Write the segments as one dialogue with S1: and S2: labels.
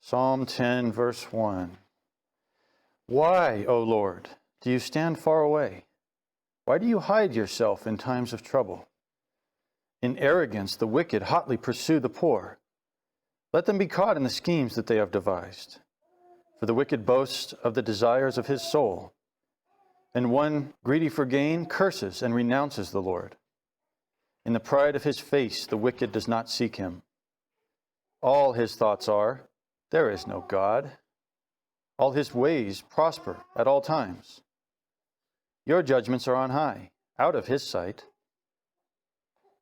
S1: Psalm 10, verse 1. Why, O Lord, do you stand far away? Why do you hide yourself in times of trouble? In arrogance, the wicked hotly pursue the poor. Let them be caught in the schemes that they have devised. For the wicked boasts of the desires of his soul, and one greedy for gain curses and renounces the Lord. In the pride of his face, the wicked does not seek him. All his thoughts are, there is no God. All his ways prosper at all times. Your judgments are on high, out of his sight.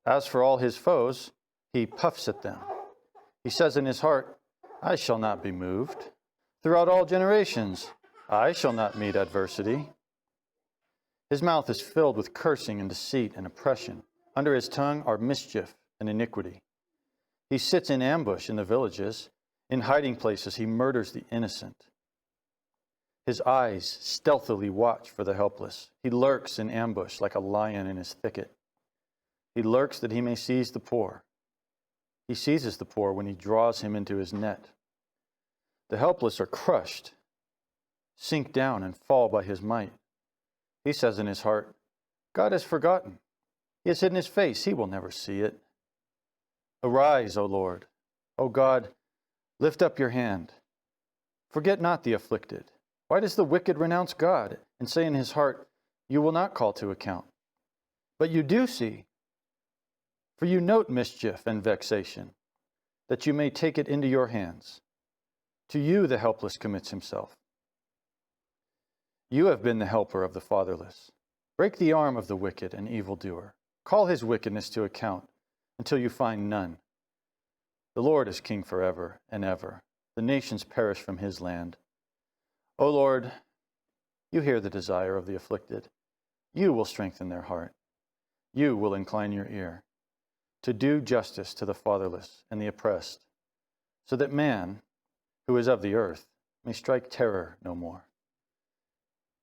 S1: As for all his foes, he puffs at them. He says in his heart, I shall not be moved. Throughout all generations, I shall not meet adversity. His mouth is filled with cursing and deceit and oppression. Under his tongue are mischief and iniquity. He sits in ambush in the villages. In hiding places, he murders the innocent. His eyes stealthily watch for the helpless. He lurks in ambush like a lion in his thicket. He lurks that he may seize the poor. He seizes the poor when he draws him into his net. The helpless are crushed, sink down and fall by his might. He says in his heart, God has forgotten. He has hidden his face. He will never see it. Arise, O Lord. O God, lift up your hand. Forget not the afflicted. Why does the wicked renounce God and say in his heart, you will not call to account? But you do see, for you note mischief and vexation, that you may take it into your hands. To you the helpless commits himself. You have been the helper of the fatherless. Break the arm of the wicked and evildoer. Call his wickedness to account until you find none. The Lord is king forever and ever. The nations perish from his land. O Lord, you hear the desire of the afflicted. You will strengthen their heart. You will incline your ear to do justice to the fatherless and the oppressed, so that man, who is of the earth, may strike terror no more.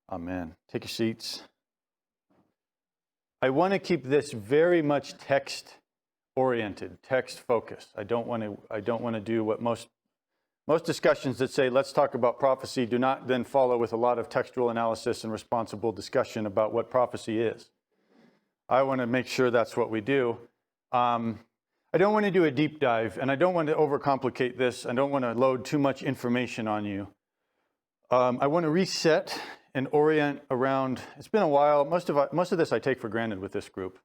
S1: Amen. Take your seats. I want to keep this very much text-oriented, text-focused. I don't want to do what most discussions that say, let's talk about prophecy, do not then follow with a lot of textual analysis and responsible discussion about what prophecy is. I want to make sure that's what we do. I don't want to do a deep dive, and I don't want to overcomplicate this. I don't want to load too much information on you. I want to reset and orient around, it's been a while. Most of this I take for granted with this group,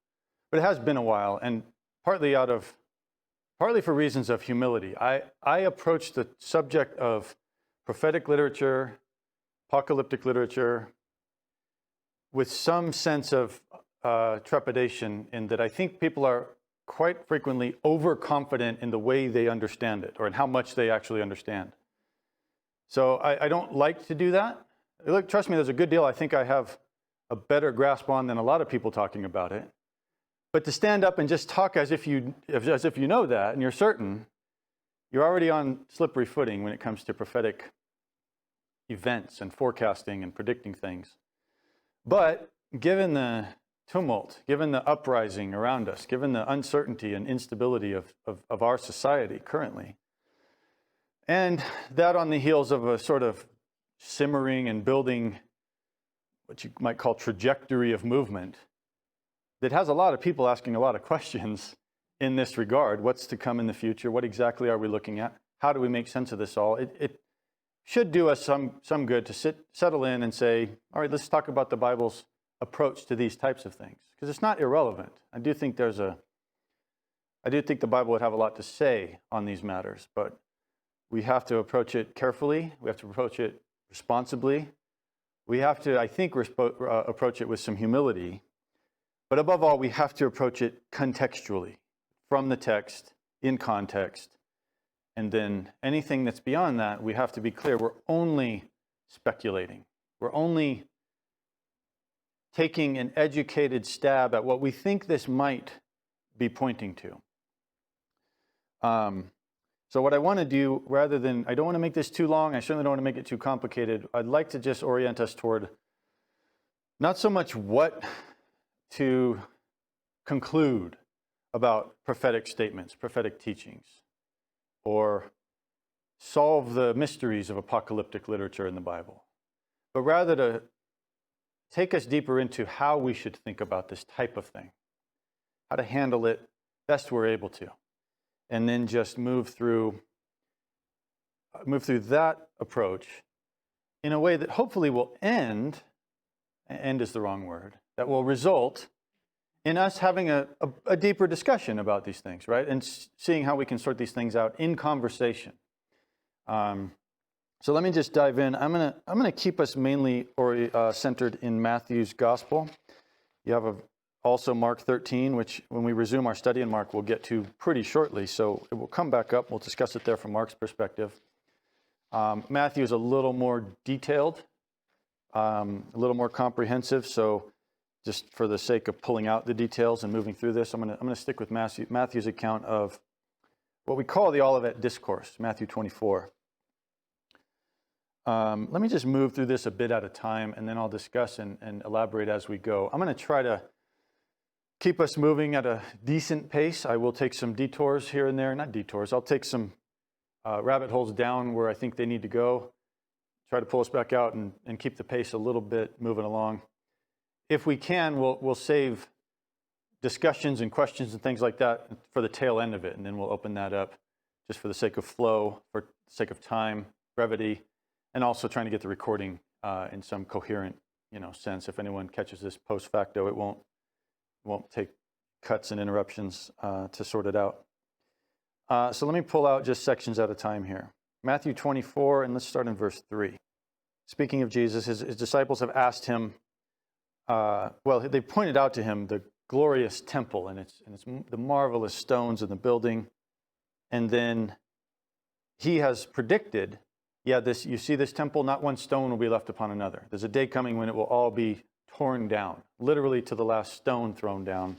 S1: but it has been a while, and partly for reasons of humility. I approach the subject of prophetic literature, apocalyptic literature, with some sense of trepidation in that I think people are quite frequently overconfident in the way they understand it or in how much they actually understand. So I don't like to do that. Look, trust me, there's a good deal I think I have a better grasp on than a lot of people talking about it. But to stand up and just talk as if you know that and you're certain, you're already on slippery footing when it comes to prophetic events and forecasting and predicting things. But given the tumult, given the uprising around us, given the uncertainty and instability of our society currently, and that on the heels of a sort of simmering and building what you might call trajectory of movement, that has a lot of people asking a lot of questions in this regard. What's to come in the future? What exactly are we looking at? How do we make sense of this all? It should do us some good to settle in and say, all right, let's talk about the Bible's approach to these types of things, because it's not irrelevant. I do think the Bible would have a lot to say on these matters, but we have to approach it carefully. We have to approach it responsibly. We have to, I think, approach it with some humility. But above all, we have to approach it contextually, from the text, in context. And then anything that's beyond that, we have to be clear, we're only speculating. We're only taking an educated stab at what we think this might be pointing to. So what I want to do, rather than, I don't want to make this too long, I certainly don't want to make it too complicated. I'd like to just orient us toward not so much what to conclude about prophetic statements, prophetic teachings, or solve the mysteries of apocalyptic literature in the Bible, but rather to take us deeper into how we should think about this type of thing, how to handle it best we're able to, and then just move through that approach in a way that hopefully will end is the wrong word, that will result in us having a deeper discussion about these things, right? And seeing how we can sort these things out in conversation. So let me just dive in. I'm gonna keep us mainly centered in Matthew's gospel. You have also Mark 13, which when we resume our study in Mark, we'll get to pretty shortly. So it will come back up. We'll discuss it there from Mark's perspective. Matthew is a little more detailed, a little more comprehensive. So just for the sake of pulling out the details and moving through this, I'm gonna stick with Matthew's account of what we call the Olivet Discourse, Matthew 24. Let me just move through this a bit at a time, and then I'll discuss and elaborate as we go. I'm going to try to keep us moving at a decent pace. I will take some detours here and there. Not detours. I'll take some rabbit holes down where I think they need to go. Try to pull us back out and keep the pace a little bit moving along. If we can, we'll save discussions and questions and things like that for the tail end of it, and then we'll open that up just for the sake of flow, for the sake of time, brevity, and also trying to get the recording in some coherent, sense. If anyone catches this post facto, it won't take cuts and interruptions to sort it out. So let me pull out just sections at a time here. Matthew 24, and let's start in verse 3. Speaking of Jesus, his disciples have asked him, they pointed out to him the glorious temple and it's the marvelous stones in the building. And then he has predicted, you see this temple, not one stone will be left upon another. There's a day coming when it will all be torn down, literally to the last stone thrown down.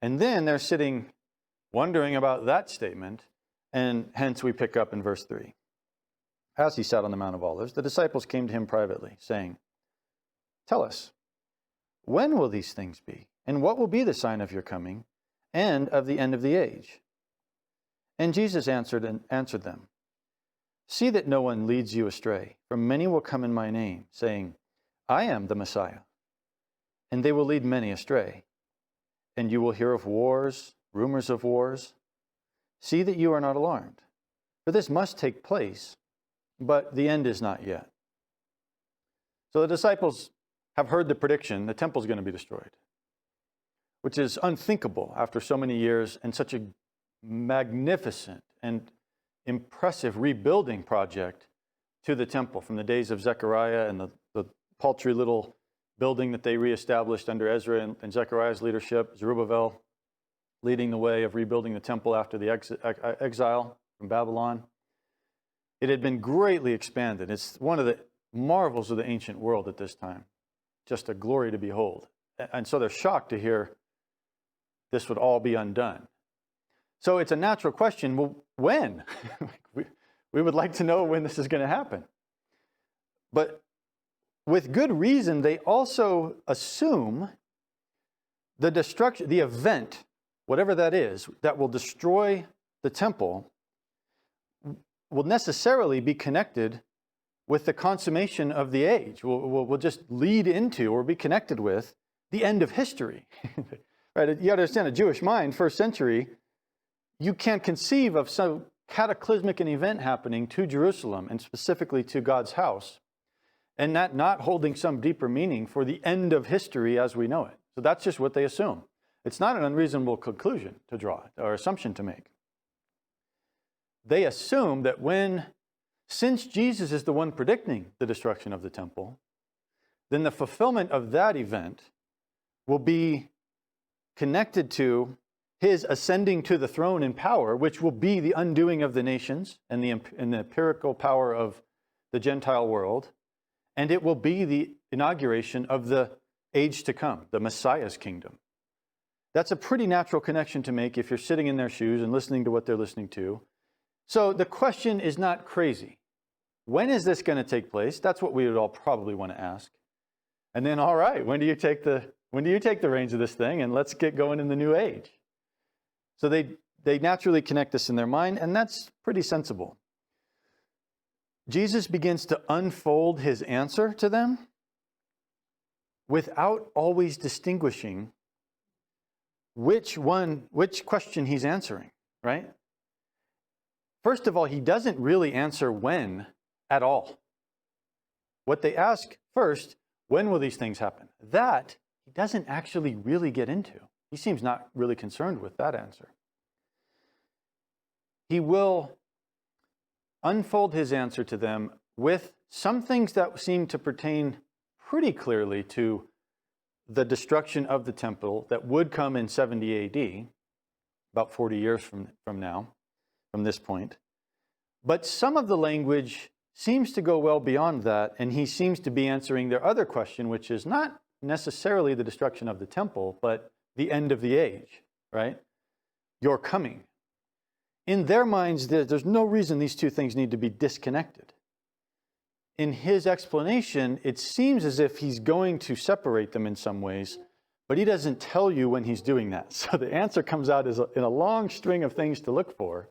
S1: And then they're sitting wondering about that statement, and hence we pick up in verse 3. As he sat on the Mount of Olives, the disciples came to him privately, saying, "Tell us, when will these things be? And what will be the sign of your coming and of the end of the age?" And Jesus answered them, "See that no one leads you astray, for many will come in my name, saying, 'I am the Messiah,' and they will lead many astray. And you will hear of wars, rumors of wars. See that you are not alarmed, for this must take place, but the end is not yet." So the disciples have heard the prediction, the temple is going to be destroyed, which is unthinkable after so many years and such a magnificent and impressive rebuilding project to the temple from the days of Zechariah and the paltry little building that they reestablished under Ezra and Zechariah's leadership, Zerubbabel leading the way of rebuilding the temple after the exile from Babylon. It had been greatly expanded. It's one of the marvels of the ancient world at this time. Just a glory to behold. And so they're shocked to hear this would all be undone. So it's a natural question, well, when? we would like to know when this is going to happen. But with good reason, they also assume the destruction, the event, whatever that is, that will destroy the temple will necessarily be connected with the consummation of the age. Will just lead into or be connected with the end of history. Right? You understand, a Jewish mind, first century, you can't conceive of some cataclysmic an event happening to Jerusalem and specifically to God's house, and that not holding some deeper meaning for the end of history as we know it. So that's just what they assume. It's not an unreasonable conclusion to draw or assumption to make. They assume that since Jesus is the one predicting the destruction of the temple, then the fulfillment of that event will be connected to his ascending to the throne in power, which will be the undoing of the nations and the empirical power of the Gentile world, and it will be the inauguration of the age to come, the Messiah's kingdom. That's a pretty natural connection to make if you're sitting in their shoes and listening to what they're listening to. So the question is not crazy. When is this going to take place? That's what we would all probably want to ask. And then, all right, when do you take the reins of this thing, and let's get going in the new age? So they naturally connect this in their mind, and that's pretty sensible. Jesus begins to unfold his answer to them without always distinguishing which question he's answering, right? First of all, he doesn't really answer when at all. What they ask first, when will these things happen? That he doesn't actually really get into. He seems not really concerned with that answer. He will unfold his answer to them with some things that seem to pertain pretty clearly to the destruction of the temple that would come in 70 AD, about 40 years from now, from this point. But some of the language seems to go well beyond that, and he seems to be answering their other question, which is not necessarily the destruction of the temple, but the end of the age, right? Your coming. In their minds, there's no reason these two things need to be disconnected. In his explanation, it seems as if he's going to separate them in some ways, but he doesn't tell you when he's doing that. So the answer comes out as in a long string of things to look for,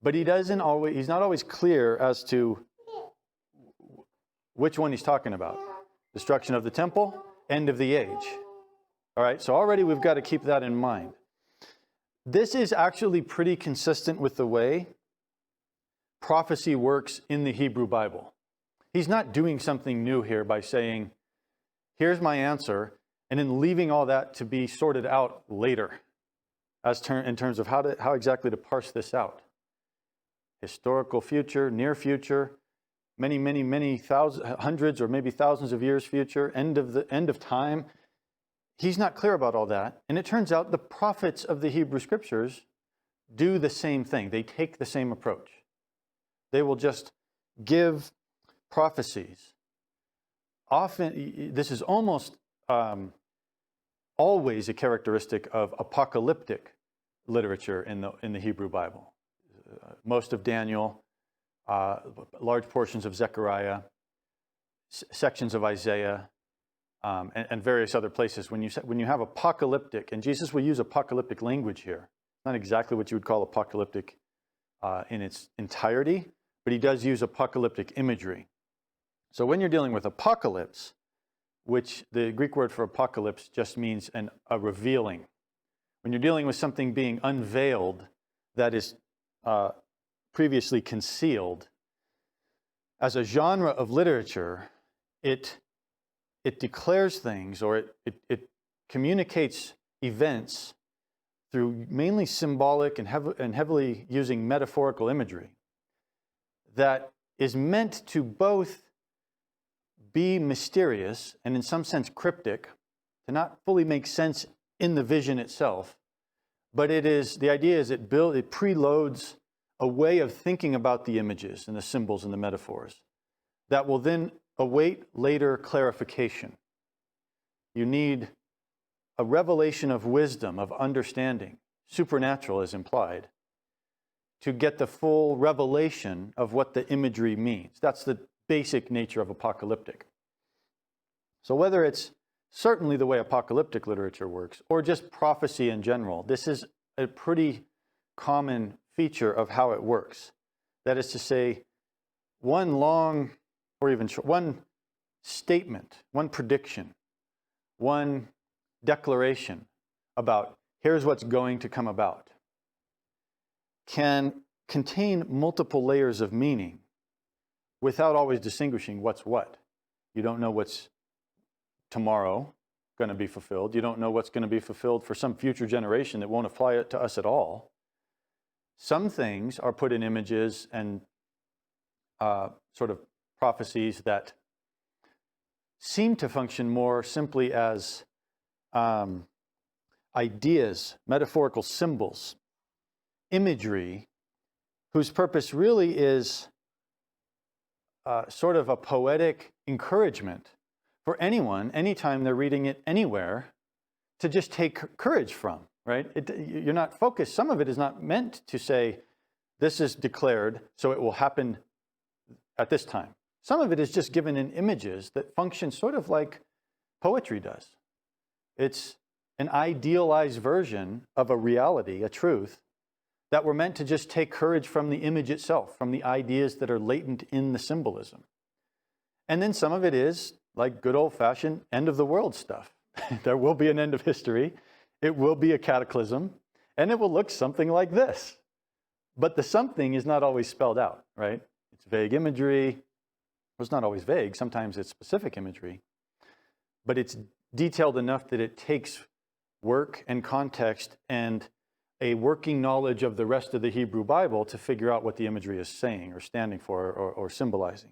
S1: but he's not always clear as to which one he's talking about. Destruction of the temple, end of the age. All right, so already we've got to keep that in mind. This is actually pretty consistent with the way prophecy works in the Hebrew Bible. He's not doing something new here by saying, here's my answer, and then leaving all that to be sorted out later in terms of how exactly to parse this out. Historical future, near future, many hundreds or maybe thousands of years future, end of time. He's not clear about all that. And it turns out the prophets of the Hebrew Scriptures do the same thing. They take the same approach. They will just give prophecies. Often, this is almost always a characteristic of apocalyptic literature in the Hebrew Bible. Most of Daniel, large portions of Zechariah, sections of Isaiah, and various other places. When you have apocalyptic, and Jesus will use apocalyptic language here, not exactly what you would call apocalyptic in its entirety, but he does use apocalyptic imagery. So when you're dealing with apocalypse, which the Greek word for apocalypse just means a revealing. When you're dealing with something being unveiled that is previously concealed, as a genre of literature, it declares things, or it communicates events through mainly symbolic and heavily using metaphorical imagery that is meant to both be mysterious and in some sense cryptic, to not fully make sense in the vision itself, but the idea is it preloads a way of thinking about the images and the symbols and the metaphors that will then await later clarification. You need a revelation of wisdom, of understanding, supernatural is implied, to get the full revelation of what the imagery means. That's the basic nature of apocalyptic. So whether it's certainly the way apocalyptic literature works, or just prophecy in general, this is a pretty common feature of how it works. That is to say, one long, or even short, one statement, one prediction, one declaration about here's what's going to come about can contain multiple layers of meaning without always distinguishing what's what. You don't know what's tomorrow going to be fulfilled. You don't know what's going to be fulfilled for some future generation that won't apply it to us at all. Some things are put in images and sort of prophecies that seem to function more simply as ideas, metaphorical symbols, imagery, whose purpose really is sort of a poetic encouragement for anyone, anytime they're reading it anywhere, to just take courage from, right? You're not focused. Some of it is not meant to say, this is declared, so it will happen at this time. Some of it is just given in images that function sort of like poetry does. It's an idealized version of a reality, a truth, that were meant to just take courage from the image itself, from the ideas that are latent in the symbolism. And then some of it is like good old-fashioned end of the world stuff. There will be an end of history. It will be a cataclysm, and it will look something like this. But the something is not always spelled out, right? It's vague imagery. Well, it's not always vague. Sometimes it's specific imagery. But it's detailed enough that it takes work and context and a working knowledge of the rest of the Hebrew Bible to figure out what the imagery is saying or standing for or symbolizing.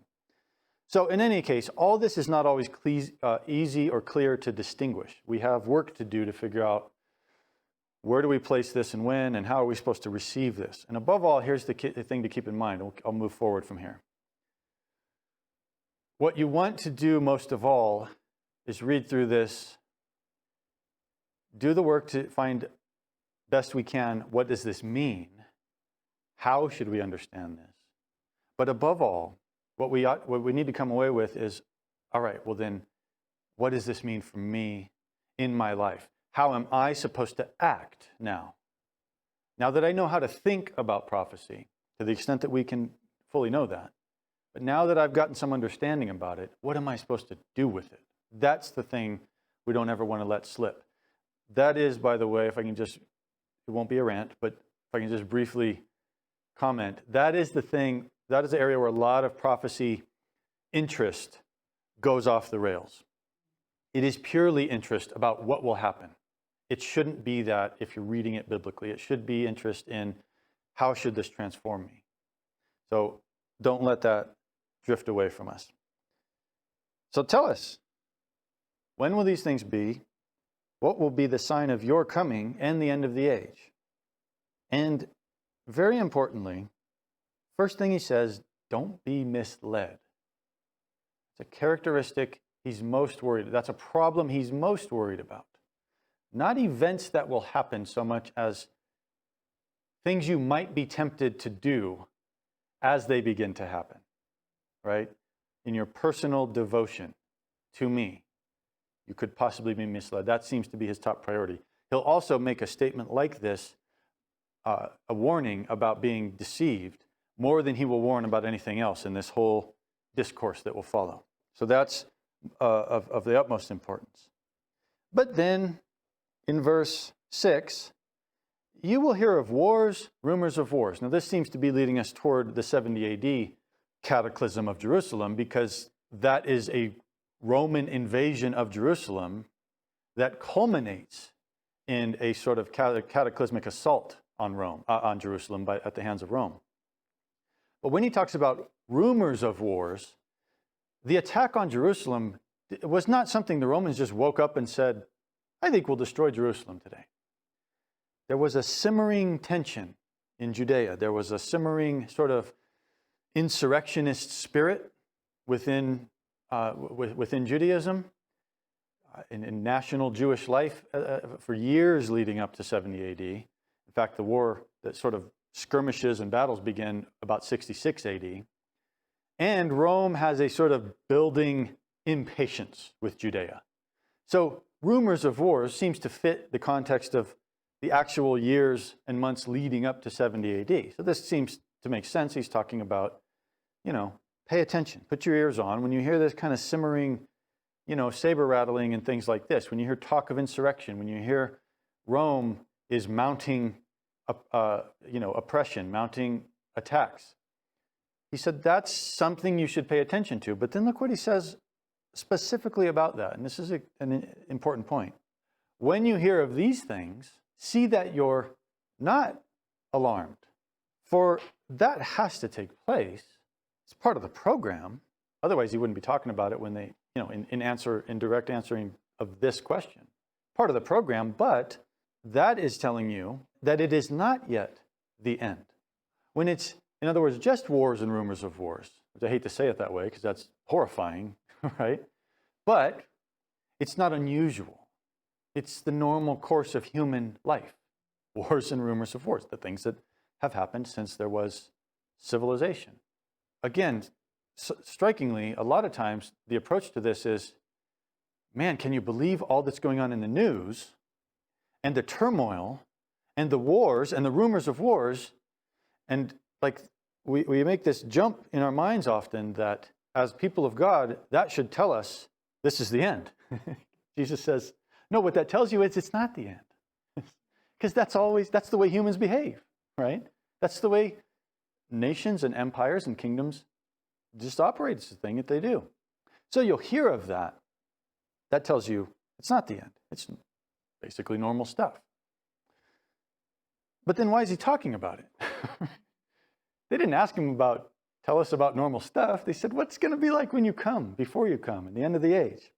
S1: So in any case, all this is not always easy or clear to distinguish. We have work to do to figure out where do we place this and when, and how are we supposed to receive this. And above all, here's the thing to keep in mind. I'll move forward from here. What you want to do most of all is read through this, do the work to find best we can, what does this mean? How should we understand this? But above all, what we need to come away with is, all right, well then, what does this mean for me in my life? How am I supposed to act now? Now that I know how to think about prophecy, to the extent that we can fully know that, but now that I've gotten some understanding about it, what am I supposed to do with it? That's the thing we don't ever want to let slip. That is, by the way, if I can just, it won't be a rant, but if I can just briefly comment, that is the thing, that is the area where a lot of prophecy interest goes off the rails. It is purely interest about what will happen. It shouldn't be that if you're reading it biblically. It should be interest in how should this transform me. So don't let that drift away from us. So tell us, when will these things be? What will be the sign of your coming and the end of the age? And very importantly, first thing he says, don't be misled. It's a characteristic he's most worried. That's a problem he's most worried about. Not events that will happen so much as things you might be tempted to do as they begin to happen, right? In your personal devotion to me, you could possibly be misled. That seems to be his top priority. He'll also make a statement like this, a warning about being deceived, more than he will warn about anything else in this whole discourse that will follow. So that's of the utmost importance. But then, in verse 6, you will hear of wars, rumors of wars. Now this seems to be leading us toward the 70 AD cataclysm of Jerusalem, because that is a Roman invasion of Jerusalem that culminates in a sort of cataclysmic assault on Rome, on Jerusalem at the hands of Rome. But when he talks about rumors of wars, the attack on Jerusalem was not something the Romans just woke up and said, I think we'll destroy Jerusalem today. There was a simmering tension in Judea. There was a simmering sort of insurrectionist spirit within Judaism, in national Jewish life for years leading up to 70 AD. In fact, the war, that sort of skirmishes and battles began about 66 AD. And Rome has a sort of building impatience with Judea. So rumors of wars seems to fit the context of the actual years and months leading up to 70 AD. So this seems to make sense. He's talking about, pay attention, put your ears on. When you hear this kind of simmering, saber rattling and things like this, when you hear talk of insurrection, when you hear Rome is mounting, oppression, mounting attacks, he said that's something you should pay attention to. But then look what he says specifically about that. And this is an important point. When you hear of these things, see that you're not alarmed. For that has to take place. It's part of the program. Otherwise, he wouldn't be talking about it when they, in direct answering of this question. Part of the program, but that is telling you that it is not yet the end. When it's, in other words, just wars and rumors of wars, which I hate to say it that way because that's horrifying, right? But it's not unusual. It's the normal course of human life. Wars and rumors of wars, the things that have happened since there was civilization. Again, strikingly, a lot of times the approach to this is, man, can you believe all that's going on in the news and the turmoil and the wars and the rumors of wars. And like we make this jump in our minds often that as people of God, that should tell us this is the end. Jesus says, no, what that tells you is it's not the end. Because that's the way humans behave, right? That's the way nations and empires and kingdoms just operate. It's the thing that they do. So you'll hear of that. That tells you it's not the end. It's basically normal stuff. But then why is he talking about it? They didn't ask him tell us about normal stuff. They said, what's going to be like when you come, before you come, at the end of the age?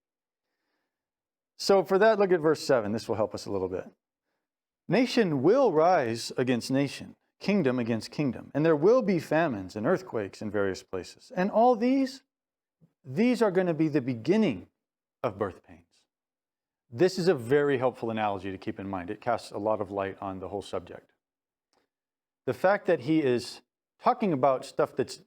S1: So for that, look at verse 7. This will help us a little bit. Nation will rise against nation, kingdom against kingdom, and there will be famines and earthquakes in various places. And all these are going to be the beginning of birth pains. This is a very helpful analogy to keep in mind. It casts a lot of light on the whole subject. The fact that he is talking about stuff that's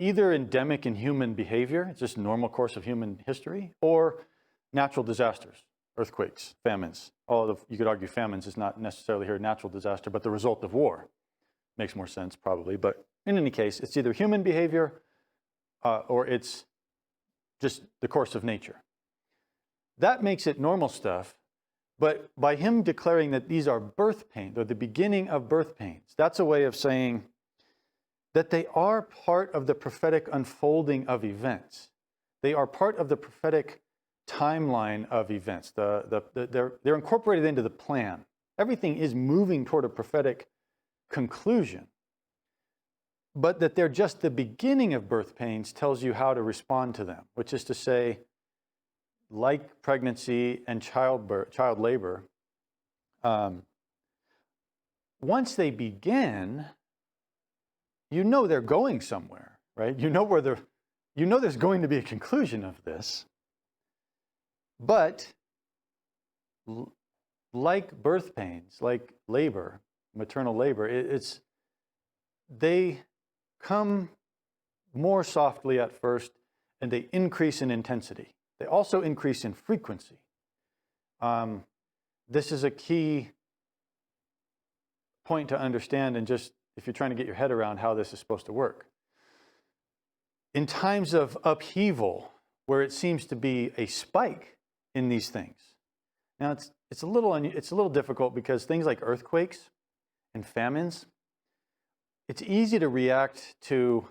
S1: either endemic in human behavior, it's just normal course of human history, or natural disasters, earthquakes, famines. You could argue famines is not necessarily here a natural disaster, but the result of war. Makes more sense probably, but in any case, it's either human behavior or it's just the course of nature. That makes it normal stuff, but by him declaring that these are birth pains, or the beginning of birth pains, that's a way of saying that they are part of the prophetic unfolding of events. They are part of the prophetic timeline of events. They're incorporated into the plan. Everything is moving toward a prophetic conclusion. But that they're just the beginning of birth pains tells you how to respond to them, which is to say, like pregnancy and child labor, once they begin, you know they're going somewhere, right? You know there's going to be a conclusion of this. But like birth pains, like labor, maternal labor, they come more softly at first, and they increase in intensity. They also increase in frequency. This is a key point to understand, and just if you're trying to get your head around how this is supposed to work. In times of upheaval, where it seems to be a spike in these things. Now it's a little difficult because things like earthquakes and famines, it's easy to react to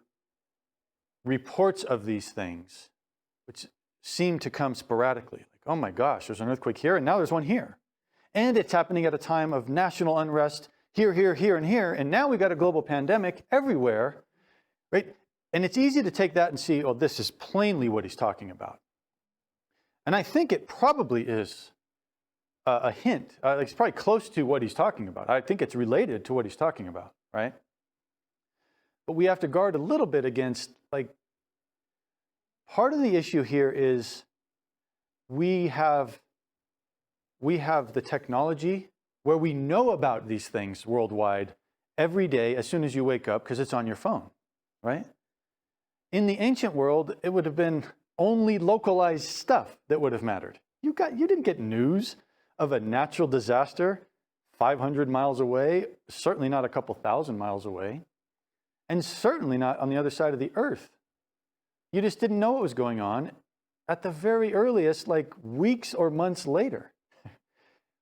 S1: reports of these things, which seem to come sporadically. Like, oh my gosh, there's an earthquake here, and now there's one here. And it's happening at a time of national unrest here, here, here, and here, and now we've got a global pandemic everywhere, right? And it's easy to take that and see, oh, this is plainly what he's talking about. And I think it probably is a hint. It's probably close to what he's talking about. I think it's related to what he's talking about, right? But we have to guard a little bit against, like, part of the issue here is we have the technology where we know about these things worldwide every day as soon as you wake up because it's on your phone, right? In the ancient world, it would have been only localized stuff that would have mattered. You didn't get news of a natural disaster 500 miles away, certainly not a couple thousand miles away, and certainly not on the other side of the earth. You just didn't know what was going on at the very earliest, like weeks or months later.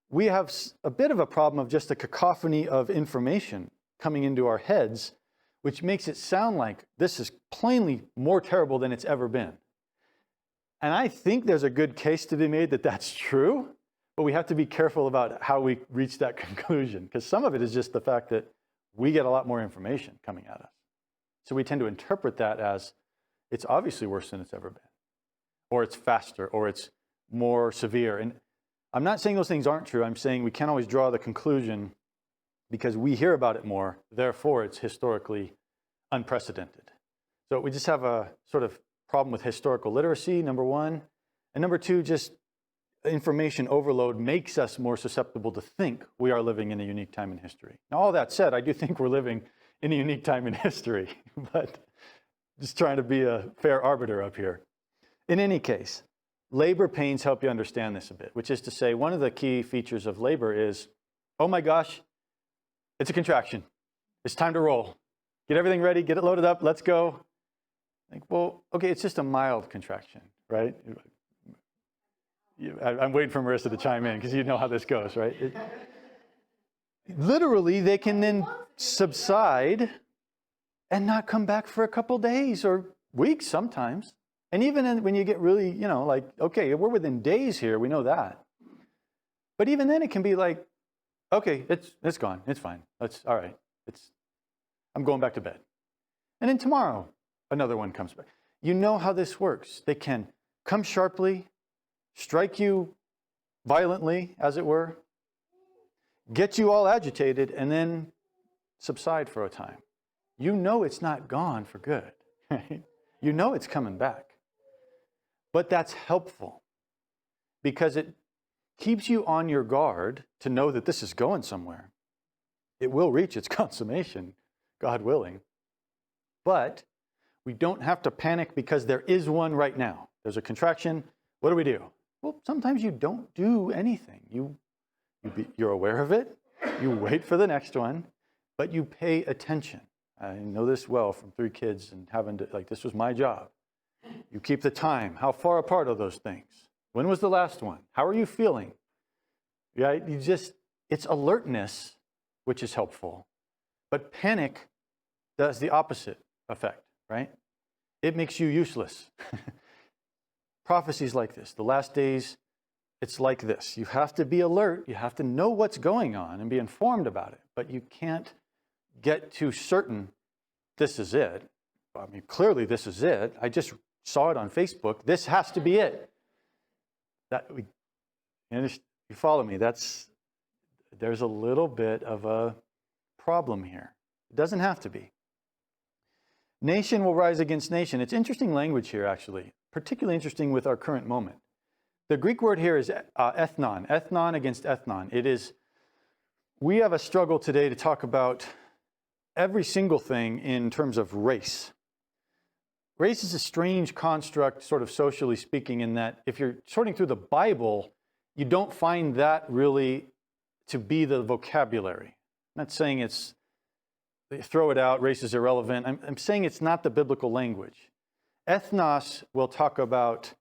S1: We have a bit of a problem of just a cacophony of information coming into our heads, which makes it sound like this is plainly more terrible than it's ever been. And I think there's a good case to be made that that's true, but we have to be careful about how we reach that conclusion, because some of it is just the fact that we get a lot more information coming at us. So we tend to interpret that as it's obviously worse than it's ever been, or it's faster, or it's more severe. And I'm not saying those things aren't true. I'm saying we can't always draw the conclusion because we hear about it more, therefore it's historically unprecedented. So we just have a sort of problem with historical literacy, number one. And number two, just information overload makes us more susceptible to think we are living in a unique time in history. Now, all that said, I do think we're living in a unique time in history, but just trying to be a fair arbiter up here. In any case, labor pains help you understand this a bit, which is to say one of the key features of labor is, oh my gosh, It's a contraction. It's time to roll. Get everything ready, get it loaded up, let's go. Like, well, okay, it's just a mild contraction, right? I'm waiting for Marissa to chime in because you know how this goes, right? Literally, they can then subside and not come back for a couple days or weeks sometimes. And even when you get really, like, okay, we're within days here, we know that. But even then it can be like, okay, it's gone, it's fine, all right, I'm going back to bed. And then tomorrow, another one comes back. You know how this works. They can come sharply, strike you violently, as it were, get you all agitated, and then subside for a time. You know it's not gone for good, right? You know it's coming back. But that's helpful because it keeps you on your guard to know that this is going somewhere. It will reach its consummation, God willing. But we don't have to panic because there is one right now. There's a contraction. What do? Well, sometimes you don't do anything. You're aware of it. You wait for the next one, but you pay attention. I know this well from 3 kids and having to, this was my job. You keep the time. How far apart are those things? When was the last one? How are you feeling? Right? It's alertness, which is helpful. But panic does the opposite effect, right? It makes you useless. Prophecies like this, the last days, it's like this. You have to be alert. You have to know what's going on and be informed about it. But you can't get too certain this is it. I mean, clearly this is it. I just saw it on Facebook. This has to be it. You follow me? There's a little bit of a problem here. It doesn't have to be. Nation will rise against nation. It's interesting language here, actually. Particularly interesting with our current moment. The Greek word here is ethnon. Ethnon against ethnon. We have a struggle today to talk about every single thing in terms of race. Race is a strange construct, sort of socially speaking, in that if you're sorting through the Bible, you don't find that really to be the vocabulary. I'm not saying throw it out, race is irrelevant. I'm saying it's not the biblical language. Ethnos will talk about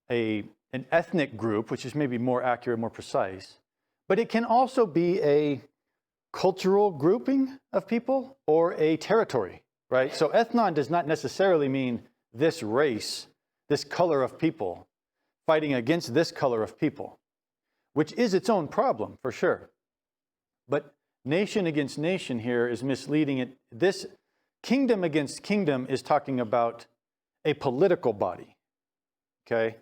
S1: an ethnic group, which is maybe more accurate, more precise, but it can also be a cultural grouping of people or a territory, right? So ethnon does not necessarily mean this race, this color of people, fighting against this color of people, which is its own problem, for sure. But nation against nation here is misleading. This kingdom against kingdom is talking about a political body, okay?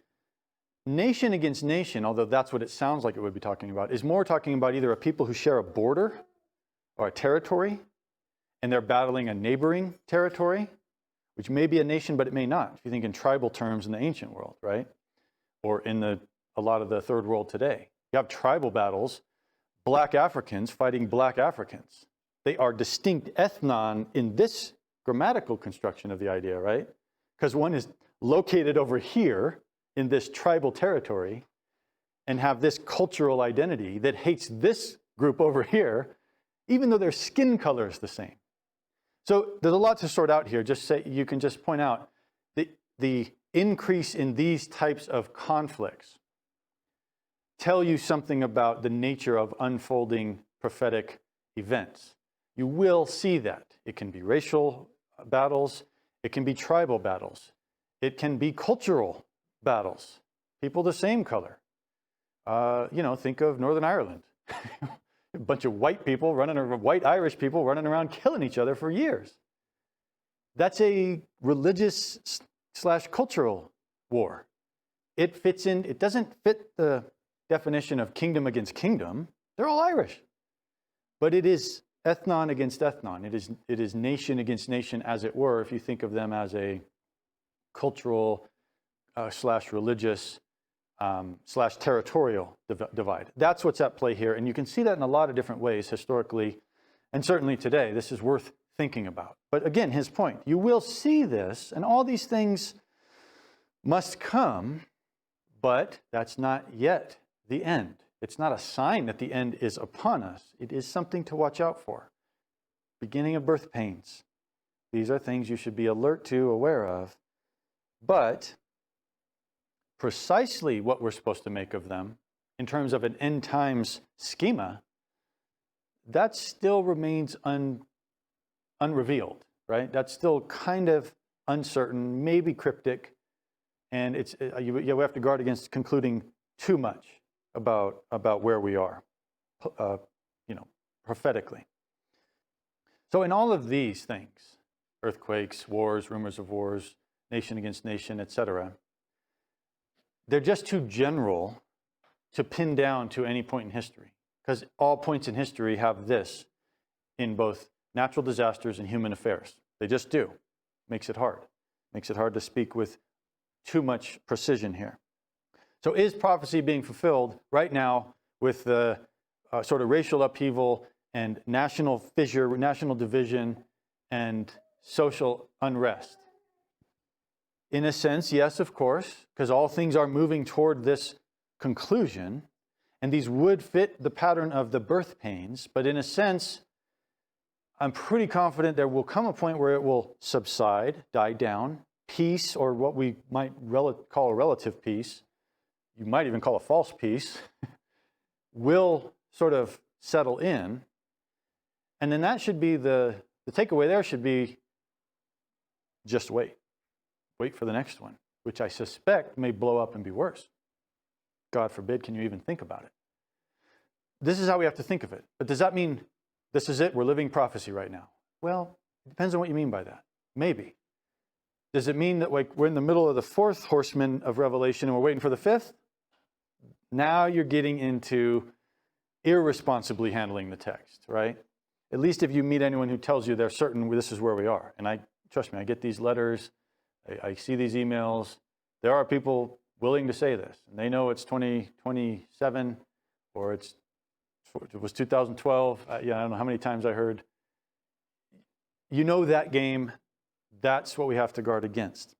S1: Nation against nation, although that's what it sounds like it would be talking about, is more talking about either a people who share a border or a territory, and they're battling a neighboring territory, which may be a nation, but it may not, if you think in tribal terms in the ancient world, right? Or in a lot of the third world today. You have tribal battles, black Africans fighting black Africans. They are distinct ethnon in this grammatical construction of the idea, right? Because one is located over here in this tribal territory and have this cultural identity that hates this group over here, even though their skin color is the same. So there's a lot to sort out here. You can just point out the increase in these types of conflicts tell you something about the nature of unfolding prophetic events. You will see that. It can be racial battles. It can be tribal battles. It can be cultural battles. People the same color. Think of Northern Ireland. A bunch of white Irish people running around killing each other for years. That's a religious/cultural war. It doesn't fit the definition of kingdom against kingdom. They're all Irish. But it is ethnon against ethnon. It is nation against nation, as it were, if you think of them as a cultural / religious / territorial divide. That's what's at play here. And you can see that in a lot of different ways historically, and certainly today. This is worth thinking about. But again, his point, you will see this, and all these things must come, but that's not yet the end. It's not a sign that the end is upon us. It is something to watch out for. Beginning of birth pains. These are things you should be alert to, aware of. But precisely what we're supposed to make of them, in terms of an end times schema, that still remains unrevealed, right? That's still kind of uncertain, maybe cryptic, and we have to guard against concluding too much about where we are, prophetically. So in all of these things, earthquakes, wars, rumors of wars, nation against nation, etc., they're just too general to pin down to any point in history, because all points in history have this in both natural disasters and human affairs. They just do. Makes it hard. Makes it hard to speak with too much precision here. So is prophecy being fulfilled right now with the sort of racial upheaval and national fissure, national division, and social unrest? In a sense, yes, of course, because all things are moving toward this conclusion, and these would fit the pattern of the birth pains, but in a sense, I'm pretty confident there will come a point where it will subside, die down, peace, or what we might call a relative peace, you might even call a false peace, will sort of settle in. And then that should be the takeaway there should be just wait. Wait for the next one, which I suspect may blow up and be worse. God forbid, can you even think about it? This is how we have to think of it. But does that mean this is it? We're living prophecy right now? Well, it depends on what you mean by that. Maybe. Does it mean that we're in the middle of the fourth horseman of Revelation and we're waiting for the fifth? Now you're getting into irresponsibly handling the text, right? At least if you meet anyone who tells you they're certain this is where we are. And trust me, I get these letters, I see these emails. There are people willing to say this, and they know it's 2027 or it was 2012. I don't know how many times I heard. You know that game. That's what we have to guard against.